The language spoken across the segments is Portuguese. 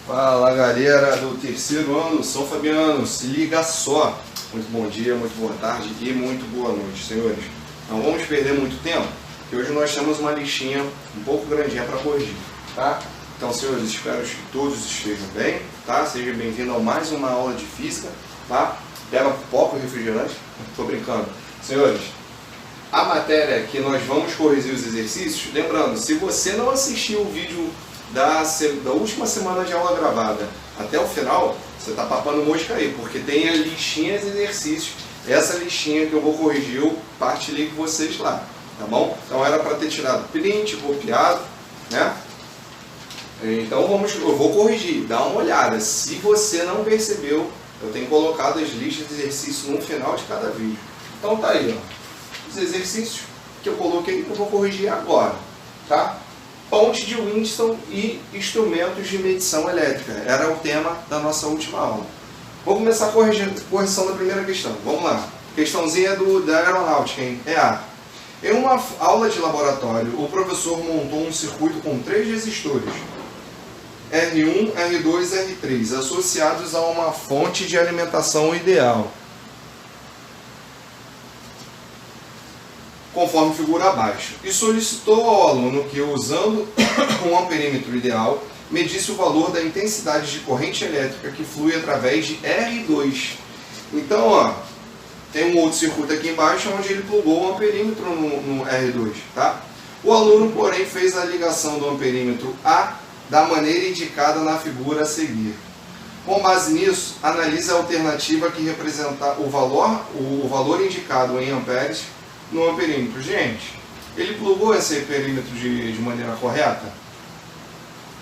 Fala galera do terceiro ano, São Fabiano, se liga só. Muito bom dia, muito boa tarde e muito boa noite, senhores. Não vamos perder muito tempo, porque hoje nós temos uma listinha um pouco grandinha para corrigir, tá? Então, senhores, espero que todos estejam bem, tá? Seja bem-vindo a mais uma aula de física, tá? Pega pipoca e refrigerante, tô brincando. Senhores, a matéria que nós vamos corrigir os exercícios, lembrando, se você não assistiu o vídeo da última semana de aula gravada até o final, você está papando mosca aí, porque tem a listinha de exercícios, essa listinha que eu vou corrigir, eu partilhei com vocês lá, tá bom? Então era para ter tirado print, copiado, né? Então eu vou corrigir, dá uma olhada. Se você não percebeu, eu tenho colocado as listas de exercícios no final de cada vídeo. Então tá aí, ó, os exercícios que eu coloquei, eu vou corrigir agora, tá? Ponte de Windson e instrumentos de medição elétrica. Era o tema da nossa última aula. Vou começar a correção da primeira questão. Vamos lá. Questãozinha da aeronáutica, hein? Em uma aula de laboratório, o professor montou um circuito com 3 resistores, R1, R2 e R3, associados a uma fonte de alimentação ideal, conforme figura abaixo, e solicitou ao aluno que, usando um amperímetro ideal, medisse o valor da intensidade de corrente elétrica que flui através de R2. Então, ó, tem um outro circuito aqui embaixo onde ele plugou o amperímetro no R2, tá? O aluno, porém, fez a ligação do amperímetro A da maneira indicada na figura a seguir. Com base nisso, analise a alternativa que representa o valor indicado em amperes no amperímetro. Gente, ele plugou esse perímetro de maneira correta?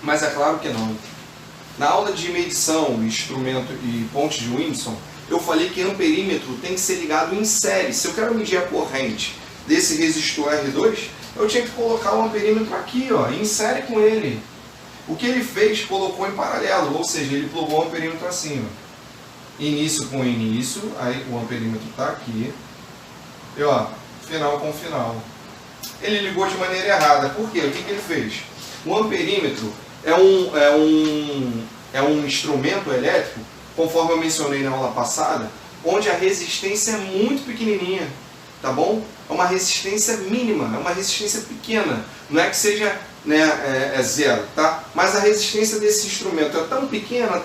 Mas é claro que não. Na aula de medição, instrumento e ponte de Windson, eu falei que amperímetro tem que ser ligado em série. Se eu quero medir a corrente desse resistor R2, eu tinha que colocar o amperímetro aqui, ó, em série com ele. O que ele fez, colocou em paralelo, ou seja, ele plugou o amperímetro assim, ó. Início com início, aí o amperímetro está aqui, e ó, final com final. Ele ligou de maneira errada. Por quê? O que ele fez? O amperímetro é um instrumento elétrico, conforme eu mencionei na aula passada, onde a resistência é muito pequenininha, tá bom? É uma resistência mínima, é uma resistência pequena. Não é que seja, né, zero, tá? Mas a resistência desse instrumento é tão pequena,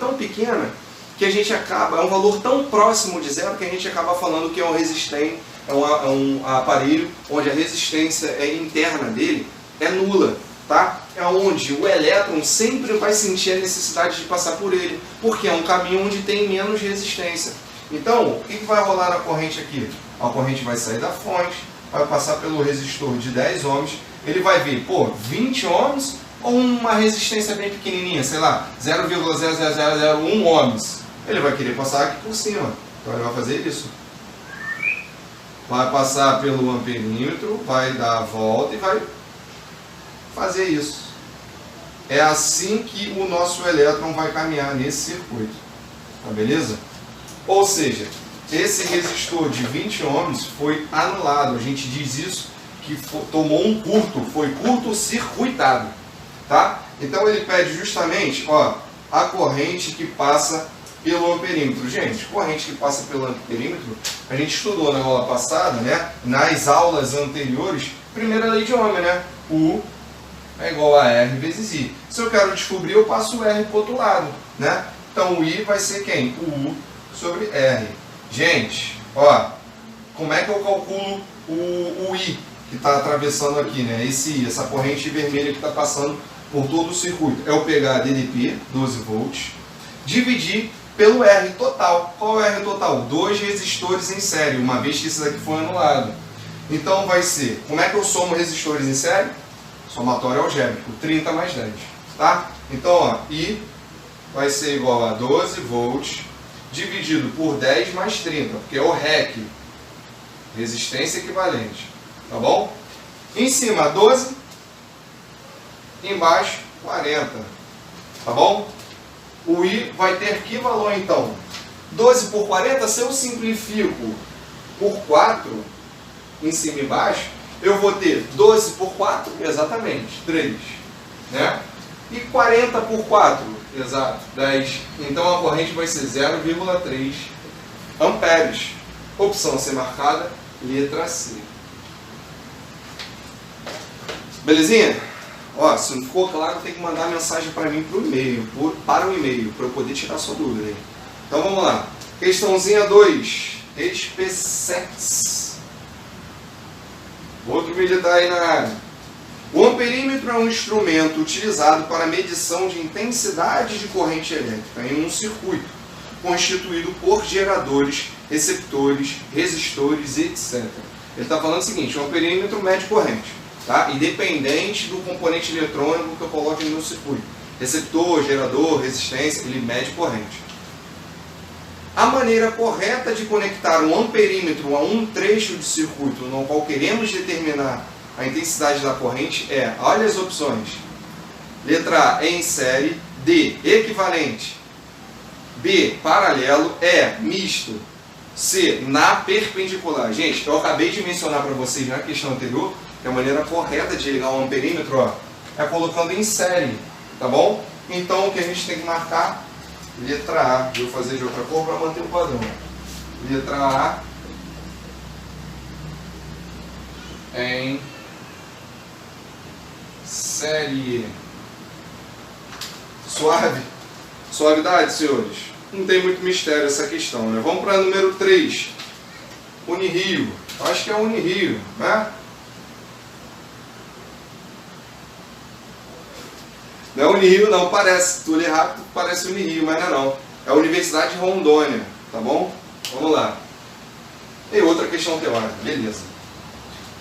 que a gente acaba, é um valor tão próximo de zero que a gente acaba falando que é um resistente, é um aparelho onde a resistência interna dele é nula, tá? É onde o elétron sempre vai sentir a necessidade de passar por ele, porque é um caminho onde tem menos resistência. Então, o que vai rolar na corrente aqui? A corrente vai sair da fonte, vai passar pelo resistor de 10 ohms, ele vai ver, pô, 20 ohms ou uma resistência bem pequenininha, sei lá, 0,00001 ohms. Ele vai querer passar aqui por cima, então ele vai fazer isso. Vai passar pelo amperímetro, vai dar a volta e vai fazer isso. É assim que o nosso elétron vai caminhar nesse circuito. Tá beleza? Ou seja, esse resistor de 20 ohms foi anulado. A gente diz isso que tomou um curto, foi curto-circuitado. Tá? Então ele pede justamente, ó, a corrente que passa pelo amperímetro. Gente, corrente que passa pelo amperímetro, a gente estudou na aula passada, né? Nas aulas anteriores, primeira lei de Ohm, né? U é igual a R vezes I. Se eu quero descobrir, eu passo o R para o outro lado, né? Então o I vai ser quem? O U sobre R. Gente, ó, como é que eu calculo o I que está atravessando aqui, né? Esse I, essa corrente vermelha que está passando por todo o circuito. É eu pegar a DDP, 12 volts, dividir pelo R total. Qual é o R total? 2 resistores em série, uma vez que esse daqui foi anulado. Então vai ser, como é que eu somo resistores em série? Somatório algébrico, 30 mais 10. Tá? Então, ó, I vai ser igual a 12 volts dividido por 10 mais 30, porque é o REC, resistência equivalente. Tá bom? Em cima 12, embaixo 40. Tá bom? O I vai ter que valor então? 12 por 40, se eu simplifico por 4, em cima e embaixo, eu vou ter 12 por 4, exatamente, 3. Né? E 40 por 4, Exato, 10. Então a corrente vai ser 0,3 amperes. Opção a ser marcada, letra C. Belezinha? Ó, se não ficou claro, tem que mandar mensagem para mim para o e-mail, para o e-mail, para eu poder tirar sua dúvida aí. Então vamos lá. Questãozinha 2. SpaceX. Outro militar aí na área. O amperímetro é um instrumento utilizado para medição de intensidade de corrente elétrica em um circuito, constituído por geradores, receptores, resistores, etc. Ele está falando o seguinte, o amperímetro mede corrente, tá? Independente do componente eletrônico que eu coloque no meu circuito. Receptor, gerador, resistência, ele mede corrente. A maneira correta de conectar um amperímetro a um trecho de circuito no qual queremos determinar a intensidade da corrente é, olha as opções. Letra A, em série. D, equivalente. B, paralelo. E, misto. C, na perpendicular. Gente, eu acabei de mencionar para vocês na questão anterior que a maneira correta de ligar um amperímetro, ó, é colocando em série, tá bom? Então o que a gente tem que marcar? Letra A. Vou fazer de outra cor para manter o padrão. Letra A em série. Suave? Suavidade, senhores? Não tem muito mistério essa questão, né? Vamos para número 3. Unirio. Acho que é Unirio, né? Não é Unirio não, parece. Tu lê rápido, parece Unirio, mas não é não. É a Universidade de Rondônia, tá bom? Vamos lá. E outra questão teórica, beleza.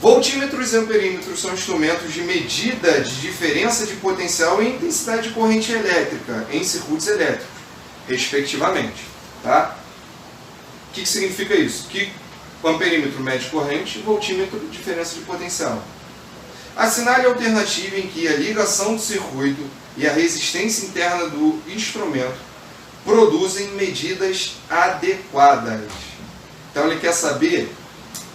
Voltímetros e amperímetros são instrumentos de medida de diferença de potencial e intensidade de corrente elétrica em circuitos elétricos, respectivamente. Tá? O que significa isso? Que o amperímetro mede corrente e o voltímetro diferença de potencial. Assinale a alternativa em que a ligação do circuito e a resistência interna do instrumento produzem medidas adequadas. Então ele quer saber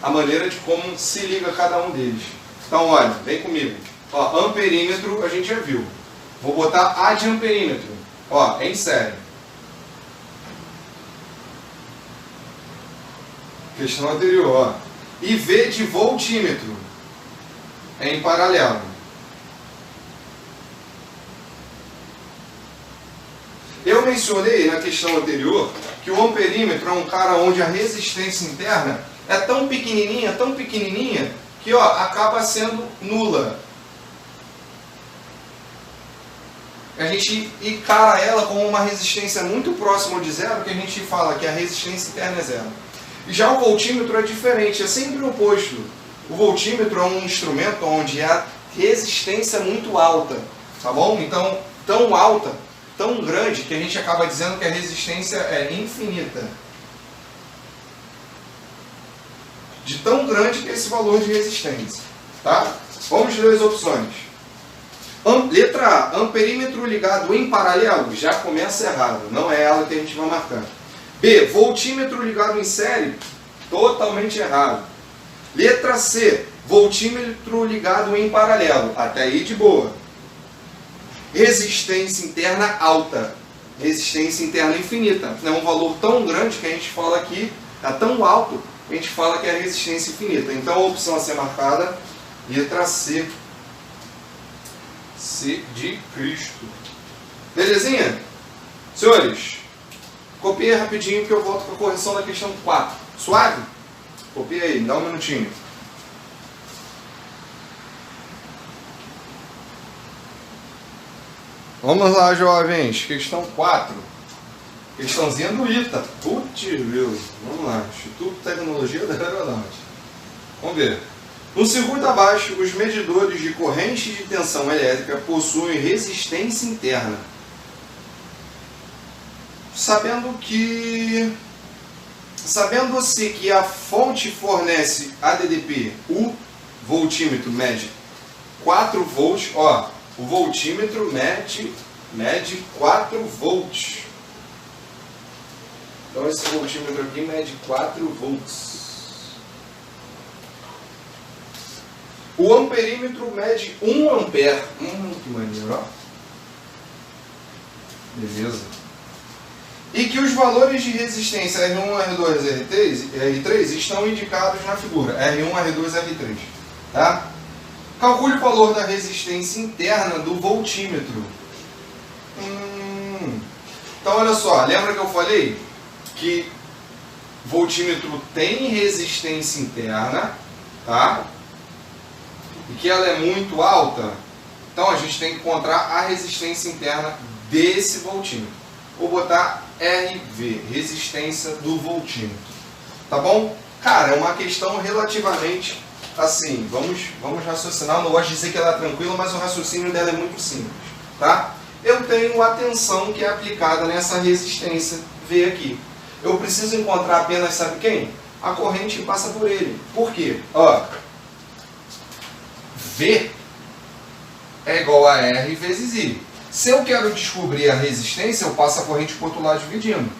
a maneira de como se liga cada um deles. Então, olha, vem comigo. Ó, amperímetro a gente já viu. Vou botar A de amperímetro. Ó, em série. Questão anterior, ó. E V de voltímetro. Em paralelo. Eu mencionei na questão anterior que o amperímetro é um cara onde a resistência interna é tão pequenininha que ó, acaba sendo nula. A gente encara ela como uma resistência muito próxima de zero, que a gente fala que a resistência interna é zero. E já o voltímetro é diferente, é sempre o oposto. O voltímetro é um instrumento onde a resistência é muito alta, tá bom? Então, tão alta, tão grande, que a gente acaba dizendo que a resistência é infinita. De tão grande que é esse valor de resistência. Tá? Vamos ler as opções. Letra A, amperímetro ligado em paralelo, já começa errado, não é ela que a gente vai marcar. B, voltímetro ligado em série, totalmente errado. Letra C, voltímetro ligado em paralelo, até aí de boa. Resistência interna alta, resistência interna infinita. É um valor tão grande que a gente fala aqui, é tão alto, a gente fala que é a resistência infinita. Então a opção a ser marcada, letra C. C de Cristo. Belezinha? Senhores, copiei rapidinho que eu volto com a correção da questão 4. Suave? Copia aí, dá um minutinho. Vamos lá, jovens. Questão 4. Questãozinha do ITA. Putz, meu. Vamos lá. Instituto de Tecnologia da Aeronáutica. Vamos ver. No circuito abaixo, os medidores de corrente de tensão elétrica possuem resistência interna. Sabendo-se que a fonte fornece ADDP, o voltímetro mede 4 volts, ó, o voltímetro mede 4 volts. Então esse voltímetro aqui mede 4 volts. O amperímetro mede 1 ampere. Que maneiro, ó. Beleza? E que os valores de resistência R1, R2, R3 estão indicados na figura R1, R2, R3. Tá? Calcule o valor da resistência interna do voltímetro. Então, olha só, lembra que eu falei que voltímetro tem resistência interna, tá? E que ela é muito alta. Então, a gente tem que encontrar a resistência interna desse voltímetro. Vou botar RV, resistência do voltímetro. Tá bom? Cara, é uma questão relativamente assim, vamos raciocinar. Não gosto de dizer que ela é tranquila, mas o raciocínio dela é muito simples. Tá? Eu tenho a tensão que é aplicada nessa resistência V aqui. Eu preciso encontrar apenas, sabe quem? A corrente que passa por ele. Por quê? Ó, V é igual a R vezes I. Se eu quero descobrir a resistência, eu passo a corrente por outro lado dividindo.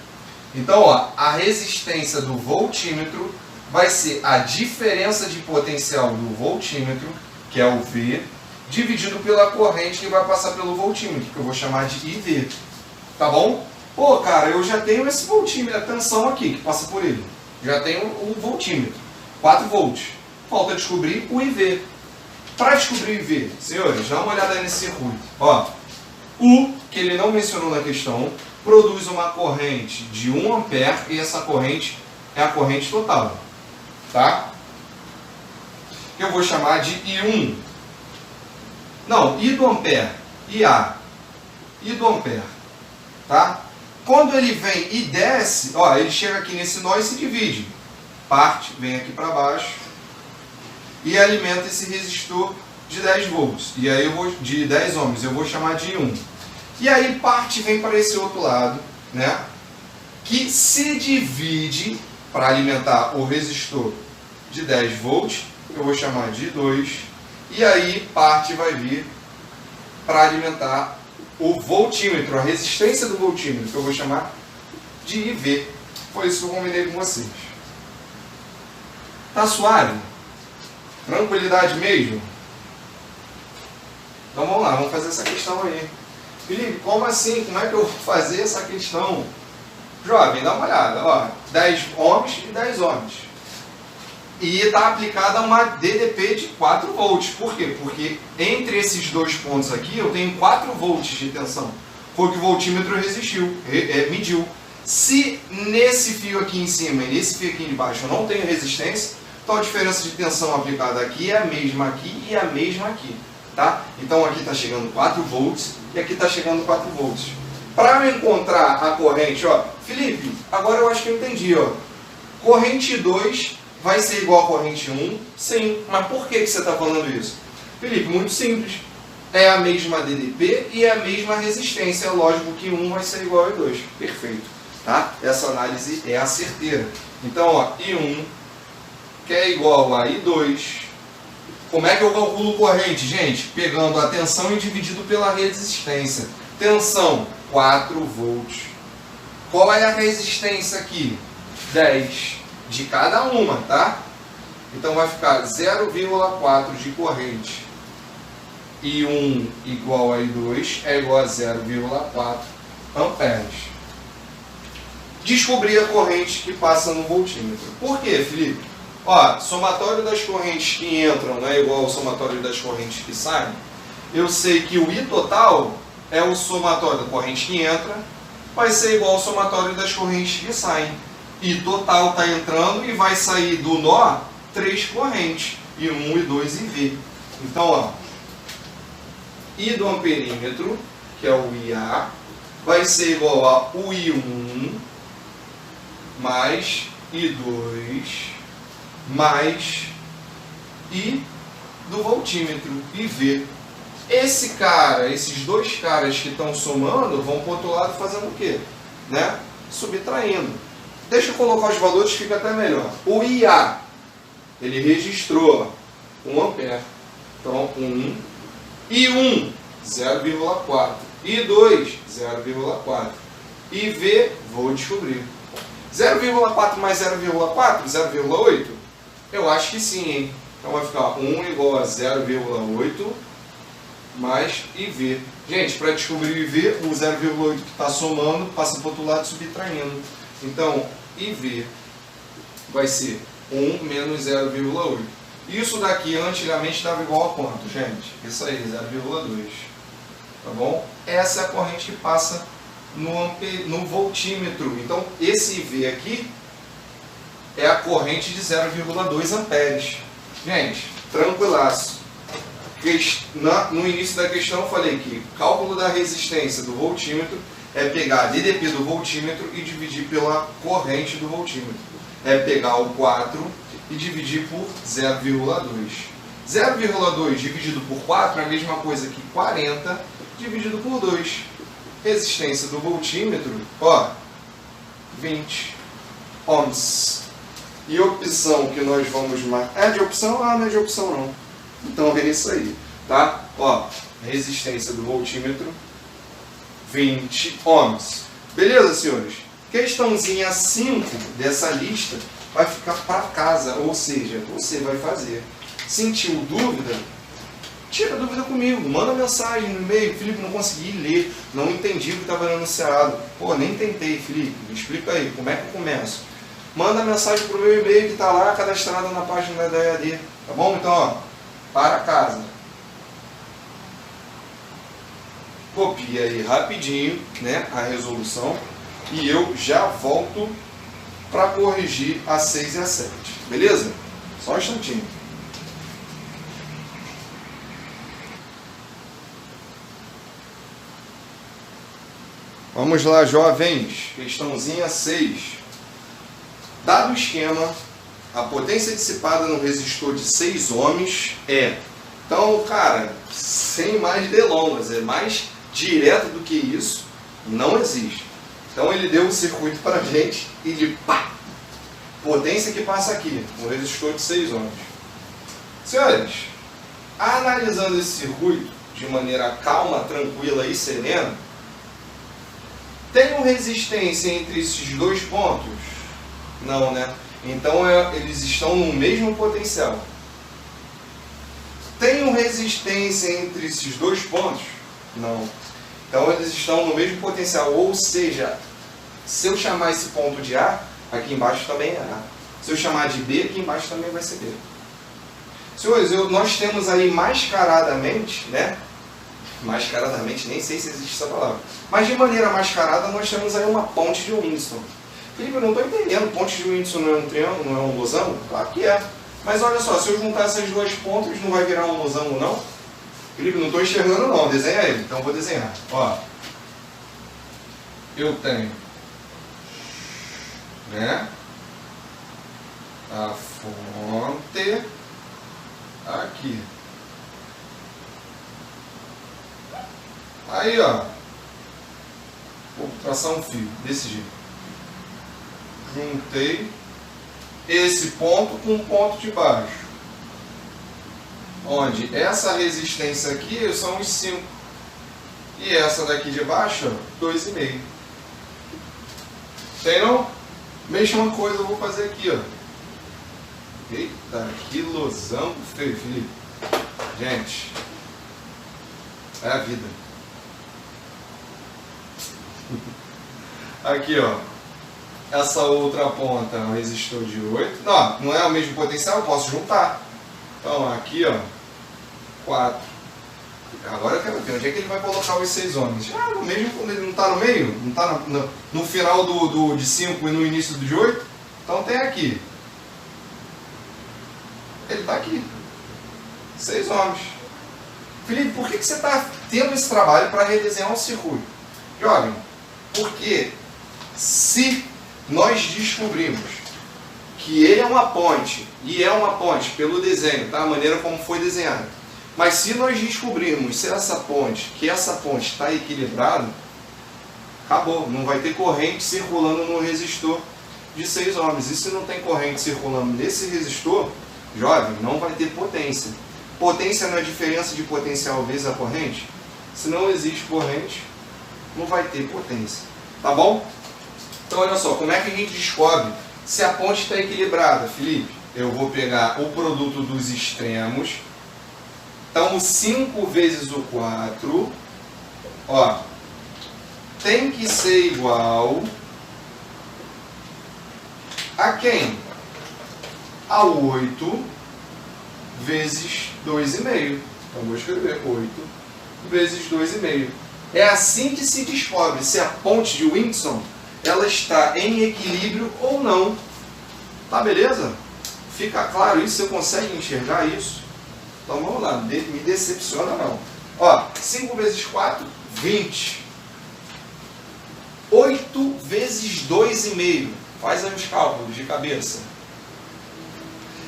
Então, ó, a resistência do voltímetro vai ser a diferença de potencial do voltímetro, que é o V, dividido pela corrente que vai passar pelo voltímetro, que eu vou chamar de IV. Tá bom? Pô, cara, eu já tenho esse voltímetro, a tensão aqui, que passa por ele. Já tenho o voltímetro, 4 volts. Falta descobrir o IV. Para descobrir o IV, senhores, dá uma olhada nesse circuito. Ó, U, que ele não mencionou na questão, produz uma corrente de 1 ampere e essa corrente é a corrente total. Tá? Eu vou chamar de I1. Não, I do ampere, IA. I do ampere. Tá? Quando ele vem e desce, ó, ele chega aqui nesse nó e se divide. Parte, vem aqui para baixo e alimenta esse resistor de 10 volts. E aí eu vou de 10 ohms, eu vou chamar de I1. E aí parte vem para esse outro lado, né? Que se divide para alimentar o resistor de 10 volts, eu vou chamar de I2. E aí parte vai vir para alimentar o voltímetro, a resistência do voltímetro, que eu vou chamar de IV. Foi isso que eu combinei com vocês. Tá suave? Tranquilidade mesmo? Então vamos lá, vamos fazer essa questão aí. Felipe, como assim? Como é que eu vou fazer essa questão? Jovem, dá uma olhada. Ó, 10 ohms e 10 ohms. E está aplicada uma DDP de 4 volts. Por quê? Porque entre esses dois pontos aqui eu tenho 4 volts de tensão. Foi o que o voltímetro mediu. Se nesse fio aqui em cima e nesse fio aqui embaixo eu não tenho resistência, então a diferença de tensão aplicada aqui é a mesma aqui e a mesma aqui. Tá? Então aqui está chegando 4 volts e aqui está chegando 4 volts. Para eu encontrar a corrente, ó, Felipe, agora eu acho que eu entendi. Ó, corrente 2 vai ser igual a corrente 1? Sim, mas por que você está falando isso? Felipe, muito simples. É a mesma DDP e é a mesma resistência. É lógico que 1 vai ser igual a 2. Perfeito. Tá? Essa análise é a certeira. Então, ó, I1 que é igual a I2. Como é que eu calculo corrente, gente? Pegando a tensão e dividido pela resistência. Tensão, 4 volts. Qual é a resistência aqui? 10 de cada uma, tá? Então vai ficar 0,4 de corrente. I1 igual a I2 é igual a 0,4 amperes. Descobrir a corrente que passa no voltímetro. Por quê, Felipe? Ó, somatório das correntes que entram não é igual ao somatório das correntes que saem. Eu sei que o I total é o somatório da corrente que entra, vai ser igual ao somatório das correntes que saem. I total está entrando e vai sair do nó 3 correntes, I1, I2 e V. Então, ó, I do amperímetro, que é o IA, vai ser igual a o I1 mais I2 mais I do voltímetro, IV. Esse cara, esses dois caras que estão somando, vão para o outro lado fazendo o quê? Né? Subtraindo. Deixa eu colocar os valores, fica até melhor. O IA, ele registrou 1 ampere. Então, 1. I1, 0,4. I2, 0,4. IV, vou descobrir. 0,4 mais 0,4, 0,8? Eu acho que sim, hein? Então vai ficar 1 igual a 0,8 mais IV. Gente, para descobrir o IV, o 0,8 que está somando passa para o outro lado subtraindo. Então, IV vai ser 1 menos 0,8. Isso daqui antigamente dava igual a quanto, gente? Isso aí, 0,2. Tá bom? Essa é a corrente que passa no voltímetro. Então, esse IV aqui é a corrente de 0,2 amperes. Gente, tranquilaço. No início da questão eu falei que o cálculo da resistência do voltímetro é pegar a DDP do voltímetro e dividir pela corrente do voltímetro. É pegar o 4 e dividir por 0,2. 0,2 dividido por 4 é a mesma coisa que 40 dividido por 2. Resistência do voltímetro, ó, 20 ohms. E opção que nós vamos marcar... É de opção? Ah, não é de opção não. Então é isso aí, tá? Ó, resistência do voltímetro, 20 ohms. Beleza, senhores? Questãozinha 5 dessa lista vai ficar para casa, ou seja, você vai fazer. Sentiu dúvida? Tira a dúvida comigo, manda mensagem no e-mail. Felipe, não consegui ler, não entendi o que estava anunciado. Pô, nem tentei, Felipe, me explica aí, como é que eu começo? Manda mensagem para o meu e-mail que está lá cadastrado na página da EAD, tá bom? Então, ó, para casa. Copia aí rapidinho, né, a resolução e eu já volto para corrigir a 6 e a 7, beleza? Só um instantinho. Vamos lá, jovens. Questãozinha 6. Dado o esquema, a potência dissipada no resistor de 6 ohms é... Então, cara, sem mais delongas, é mais direto do que isso, não existe. Então ele deu o circuito para a gente e de pá! Potência que passa aqui, no resistor de 6 ohms. Senhores, analisando esse circuito de maneira calma, tranquila e serena, tem uma resistência entre esses dois pontos? Não, né? Então eles estão no mesmo potencial. Tem uma resistência entre esses dois pontos? Não. Então eles estão no mesmo potencial, ou seja, se eu chamar esse ponto de A, aqui embaixo também é A. Se eu chamar de B, aqui embaixo também vai ser B. Senhores, nós temos aí mascaradamente, né? Mascaradamente, nem sei se existe essa palavra. Mas de maneira mascarada, nós temos aí uma ponte de Windson. Felipe, eu não estou entendendo, ponte de Windson não é um triângulo, não é um losango? Claro que é. Mas olha só, se eu juntar essas duas pontas, não vai virar um losango não? Felipe, não estou enxergando não, desenha ele. Então eu vou desenhar. Ó, eu tenho, né, a fonte aqui. Aí, ó, vou traçar um fio desse jeito. Juntei esse ponto com o ponto de baixo, onde essa resistência aqui são os 5 e essa daqui de baixo, 2,5. Tem não? Mesma coisa eu vou fazer aqui, ó. Eita, que losango feio, Felipe. Gente, é a vida. Aqui, ó. Essa outra ponta é um resistor de 8. Não, não é o mesmo potencial, eu posso juntar. Então, aqui, ó, 4. Agora eu quero ver onde é que ele vai colocar os 6 ohms. Ah, no mesmo, quando ele não está no meio, não está no final de 5 e no início de 8. Então tem aqui. Ele está aqui. 6 ohms. Felipe, por que você está tendo esse trabalho para redesenhar um circuito? Jovem, porque se nós descobrimos que ele é uma ponte, e é uma ponte pelo desenho, tá? A maneira como foi desenhado. Mas se nós descobrirmos se essa ponte está equilibrada, acabou, não vai ter corrente circulando no resistor de 6 ohms. E se não tem corrente circulando nesse resistor, jovem, não vai ter potência. Potência não é a diferença de potencial vezes a corrente? Se não existe corrente, não vai ter potência. Tá bom? Então olha só, como é que a gente descobre se a ponte está equilibrada, Felipe? Eu vou pegar o produto dos extremos. Então, o 5 vezes o 4, ó, tem que ser igual a quem? A 8 vezes 2,5. Então, vou escrever 8 vezes 2,5. É assim que se descobre se a ponte de Windson ela está em equilíbrio ou não. Tá, beleza? Fica claro isso? Você consegue enxergar isso? Então vamos lá, me decepciona não. Ó, 5 vezes 4, 20. 8 vezes 2,5. Faz aí os cálculos de cabeça.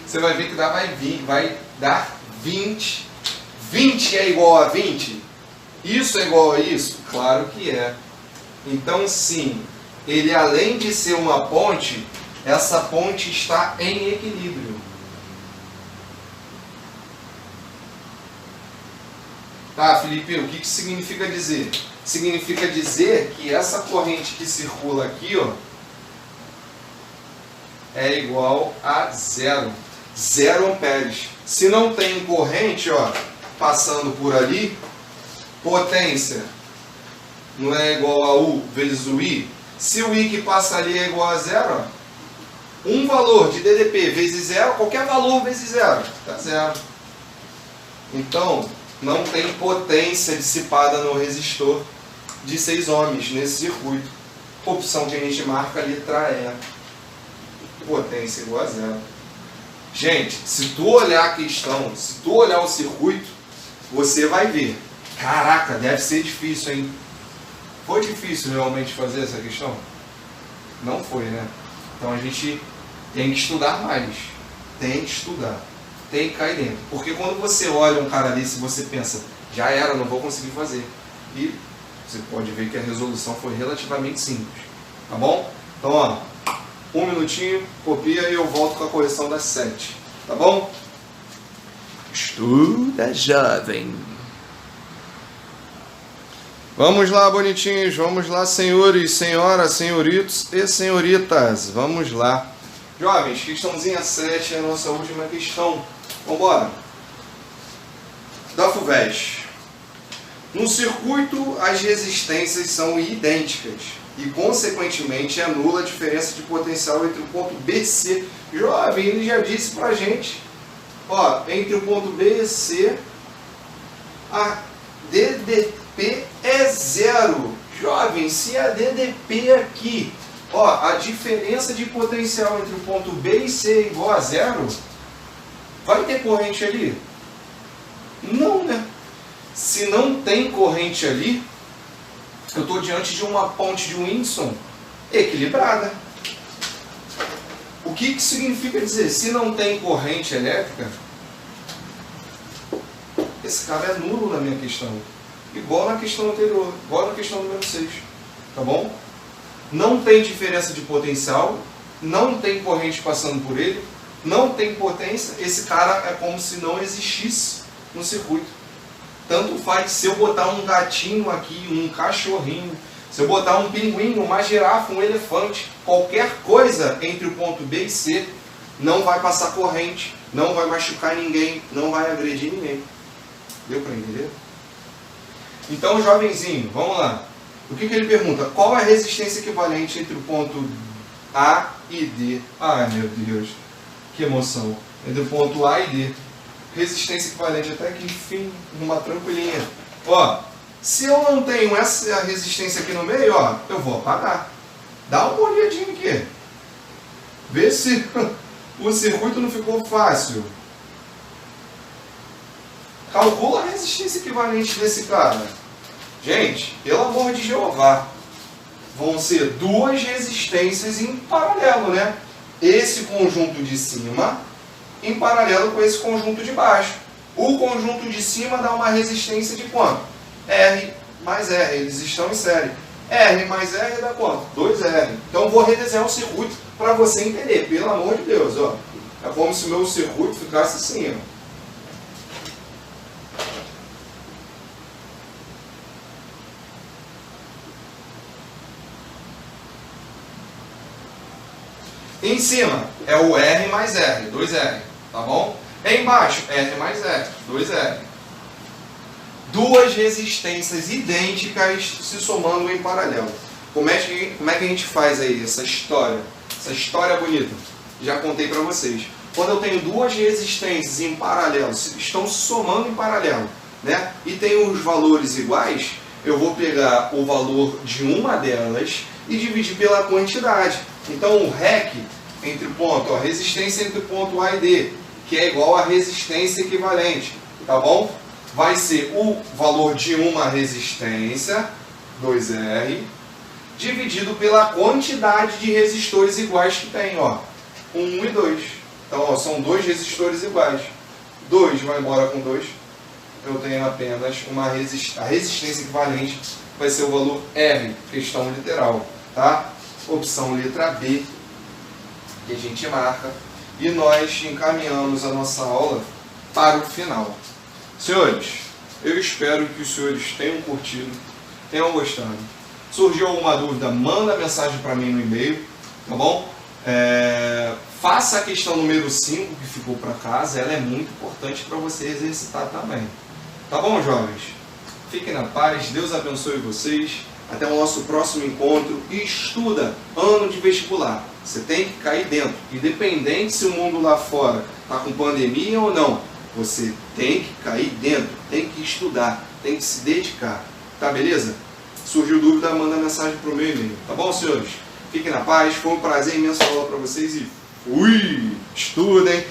Você vai ver que vai dar 20. 20 é igual a 20? Isso é igual a isso? Claro que é. Então sim, ele além de ser uma ponte, essa ponte está em equilíbrio. Tá, Felipe, o que significa dizer? Significa dizer que essa corrente que circula aqui, ó, é igual a 0. 0 amperes. Se não tem corrente, ó, passando por ali, potência não é igual a U vezes o I. Se o I que passa ali é igual a 0, ó, um valor de DDP vezes 0, qualquer valor vezes 0, tá 0. Então, não tem potência dissipada no resistor de 6 ohms nesse circuito. Opção que a gente marca, letra E. Potência igual a 0. Gente, se tu olhar a questão, se tu olhar o circuito, você vai ver. Caraca, deve ser difícil, hein? Foi difícil realmente fazer essa questão? Não foi, né? Então a gente tem que estudar mais. Tem que estudar. Tem que cair dentro. Porque quando você olha um cara desse, você pensa, já era, não vou conseguir fazer. E você pode ver que a resolução foi relativamente simples. Tá bom? Então, ó, um minutinho, copia e eu volto com a correção das 7. Tá bom? Estuda, jovem. Vamos lá, bonitinhos. Vamos lá, senhores, senhoras, senhoritos e senhoritas. Vamos lá. Jovens, questãozinha 7 é a nossa última questão. Vambora. Da FUVEST. No circuito, as resistências são idênticas e, consequentemente, é nula a diferença de potencial entre o ponto B e C. Jovem, ele já disse pra gente, ó, entre o ponto B e C, a DDP é 0. Jovem, se a DDP aqui, ó, a diferença de potencial entre o ponto B e C é igual a 0, vai ter corrente ali? Não, né? Se não tem corrente ali, eu estou diante de uma ponte de Windson equilibrada. O que significa dizer? Se não tem corrente elétrica, esse cara é nulo na minha questão. Igual na questão anterior, igual na questão número 6. Tá bom? Não tem diferença de potencial, não tem corrente passando por ele, não tem potência, esse cara é como se não existisse no circuito. Tanto faz se eu botar um gatinho aqui, um cachorrinho, se eu botar um pinguim, uma girafa, um elefante, qualquer coisa entre o ponto B e C, não vai passar corrente, não vai machucar ninguém, não vai agredir ninguém. Deu para entender? Então, jovenzinho, vamos lá. O que ele pergunta? Qual é a resistência equivalente entre o ponto A e D? Ai, meu Deus, que emoção. Entre o ponto A e D. Resistência equivalente, até que enfim, numa tranquilinha. Ó, se eu não tenho essa resistência aqui no meio, ó, eu vou apagar. Dá uma olhadinha aqui. Vê se o circuito não ficou fácil. Calcula a resistência equivalente desse cara. Gente, pelo amor de Jeová, vão ser duas resistências em paralelo, né? Esse conjunto de cima em paralelo com esse conjunto de baixo. O conjunto de cima dá uma resistência de quanto? R mais R, eles estão em série. R mais R dá quanto? 2R. Então vou redesenhar o circuito para você entender, pelo amor de Deus. Ó. É como se o meu circuito ficasse assim. Ó. Em cima é o R mais R, 2R, tá bom? Embaixo, R mais R, 2R. duas resistências idênticas se somando em paralelo. Como é que a gente faz aí essa história bonita? Já contei para vocês. Quando eu tenho duas resistências em paralelo, estão se somando em paralelo, né? E tem os valores iguais, eu vou pegar o valor de uma delas e dividir pela quantidade. Então o REC entre ponto, a resistência entre ponto A e D, que é igual a resistência equivalente, tá bom? Vai ser o valor de uma resistência, 2R, dividido pela quantidade de resistores iguais que tem, ó, 1 e 2. Então, ó, são dois resistores iguais. 2 vai embora com 2. Eu tenho apenas a resistência equivalente, vai ser o valor R, questão literal, tá? Opção letra B, que a gente marca. E nós encaminhamos a nossa aula para o final. Senhores, eu espero que os senhores tenham curtido, tenham gostado. Surgiu alguma dúvida, manda mensagem para mim no e-mail, tá bom? Faça a questão número 5 que ficou para casa, ela é muito importante para você exercitar também. Tá bom, jovens? Fiquem na paz, Deus abençoe vocês. Até o nosso próximo encontro. E estuda, ano de vestibular. Você tem que cair dentro. Independente se o mundo lá fora está com pandemia ou não, você tem que cair dentro, tem que estudar, tem que se dedicar. Tá, beleza? Surgiu dúvida, manda mensagem para o meu e-mail. Tá bom, senhores? Fiquem na paz. Foi um prazer imenso falar para vocês e fui! Estudem!